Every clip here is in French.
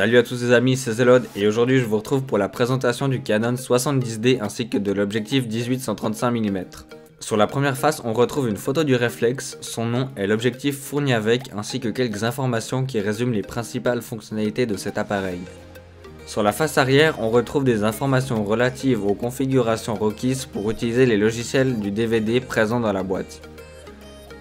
Salut à tous les amis, c'est Zelod et aujourd'hui je vous retrouve pour la présentation du Canon 70D ainsi que de l'objectif 18-135 mm. Sur la première face, on retrouve une photo du réflexe, son nom et l'objectif fourni avec ainsi que quelques informations qui résument les principales fonctionnalités de cet appareil. Sur la face arrière, on retrouve des informations relatives aux configurations requises pour utiliser les logiciels du DVD présents dans la boîte.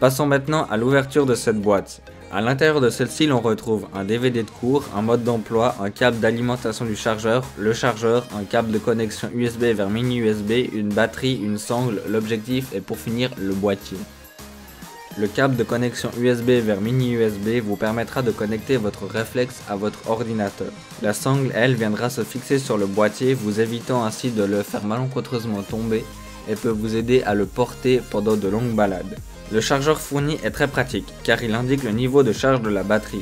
Passons maintenant à l'ouverture de cette boîte. À l'intérieur de celle-ci, l'on retrouve un DVD de cours, un mode d'emploi, un câble d'alimentation du chargeur, le chargeur, un câble de connexion USB vers mini USB, une batterie, une sangle, l'objectif et pour finir le boîtier. Le câble de connexion USB vers mini USB vous permettra de connecter votre réflexe à votre ordinateur. La sangle, elle, viendra se fixer sur le boîtier, vous évitant ainsi de le faire malencontreusement tomber et peut vous aider à le porter pendant de longues balades. Le chargeur fourni est très pratique car il indique le niveau de charge de la batterie.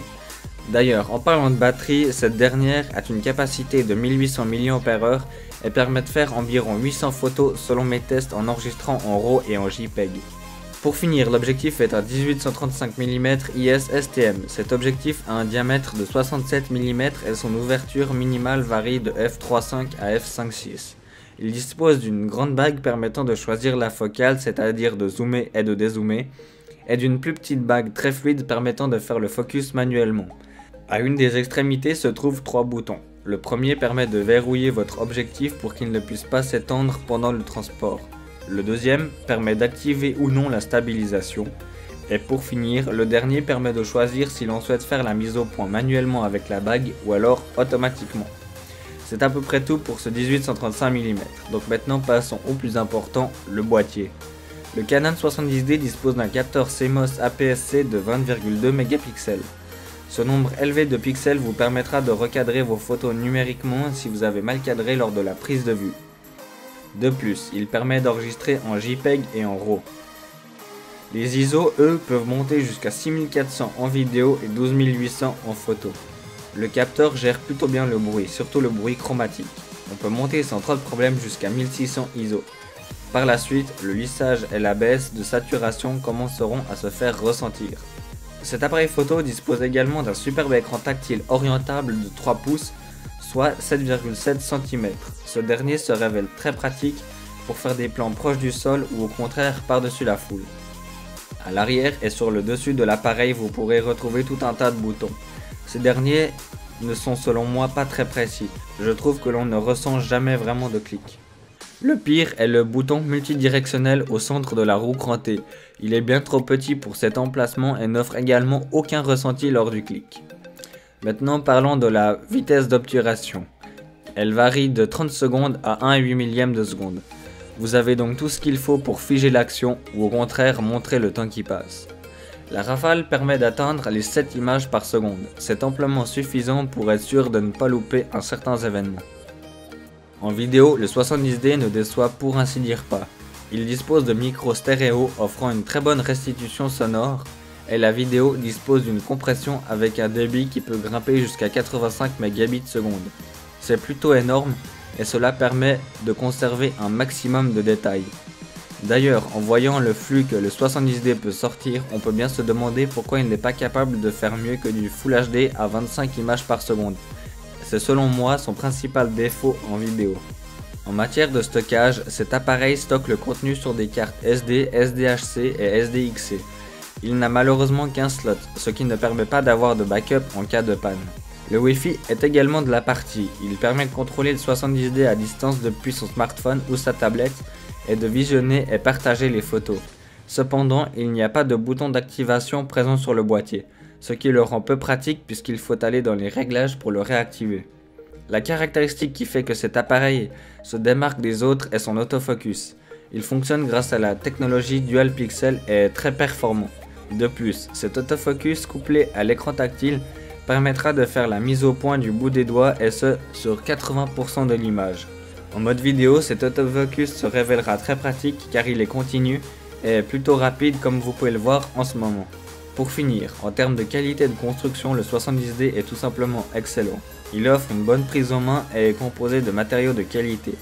D'ailleurs, en parlant de batterie, cette dernière a une capacité de 1800 mAh et permet de faire environ 800 photos selon mes tests en enregistrant en RAW et en JPEG. Pour finir, l'objectif est un 18-135 mm IS STM. Cet objectif a un diamètre de 67 mm et son ouverture minimale varie de f3.5 à f5.6. Il dispose d'une grande bague permettant de choisir la focale, c'est-à-dire de zoomer et de dézoomer, et d'une plus petite bague très fluide permettant de faire le focus manuellement. À une des extrémités se trouvent 3 boutons. Le premier permet de verrouiller votre objectif pour qu'il ne puisse pas s'étendre pendant le transport. Le deuxième permet d'activer ou non la stabilisation. Et pour finir, le dernier permet de choisir si l'on souhaite faire la mise au point manuellement avec la bague ou alors automatiquement. C'est à peu près tout pour ce 18-135 mm. Donc maintenant passons au plus important, le boîtier. Le Canon 70D dispose d'un capteur CMOS APS-C de 20,2 mégapixels. Ce nombre élevé de pixels vous permettra de recadrer vos photos numériquement si vous avez mal cadré lors de la prise de vue. De plus, il permet d'enregistrer en JPEG et en RAW. Les ISO, eux, peuvent monter jusqu'à 6400 en vidéo et 12800 en photo. Le capteur gère plutôt bien le bruit, surtout le bruit chromatique. On peut monter sans trop de problème jusqu'à 1600 ISO. Par la suite, le lissage et la baisse de saturation commenceront à se faire ressentir. Cet appareil photo dispose également d'un superbe écran tactile orientable de 3 pouces, soit 7,7 cm. Ce dernier se révèle très pratique pour faire des plans proches du sol ou au contraire par-dessus la foule. À l'arrière et sur le dessus de l'appareil, vous pourrez retrouver tout un tas de boutons. Ces derniers ne sont selon moi pas très précis. Je trouve que l'on ne ressent jamais vraiment de clic. Le pire est le bouton multidirectionnel au centre de la roue crantée. Il est bien trop petit pour cet emplacement et n'offre également aucun ressenti lors du clic. Maintenant parlons de la vitesse d'obturation. Elle varie de 30 secondes à 1,8 millième de seconde. Vous avez donc tout ce qu'il faut pour figer l'action ou au contraire montrer le temps qui passe. La rafale permet d'atteindre les 7 images par seconde. C'est amplement suffisant pour être sûr de ne pas louper un certain événement. En vidéo, le 70D ne déçoit pour ainsi dire pas. Il dispose de micros stéréo offrant une très bonne restitution sonore et la vidéo dispose d'une compression avec un débit qui peut grimper jusqu'à 85 mégabits seconde. C'est plutôt énorme et cela permet de conserver un maximum de détails. D'ailleurs, en voyant le flux que le 70D peut sortir, on peut bien se demander pourquoi il n'est pas capable de faire mieux que du Full HD à 25 images par seconde. C'est selon moi son principal défaut en vidéo. En matière de stockage, cet appareil stocke le contenu sur des cartes SD, SDHC et SDXC. Il n'a malheureusement qu'un slot, ce qui ne permet pas d'avoir de backup en cas de panne. Le Wi-Fi est également de la partie. Il permet de contrôler le 70D à distance depuis son smartphone ou sa tablette et de visionner et partager les photos. Cependant, il n'y a pas de bouton d'activation présent sur le boîtier, ce qui le rend peu pratique puisqu'il faut aller dans les réglages pour le réactiver. La caractéristique qui fait que cet appareil se démarque des autres est son autofocus. Il fonctionne grâce à la technologie Dual Pixel et est très performant. De plus, cet autofocus couplé à l'écran tactile permettra de faire la mise au point du bout des doigts et ce sur 80% de l'image. En mode vidéo, cet autofocus se révélera très pratique car il est continu et plutôt rapide comme vous pouvez le voir en ce moment. Pour finir, en termes de qualité de construction, le 70D est tout simplement excellent. Il offre une bonne prise en main et est composé de matériaux de qualité.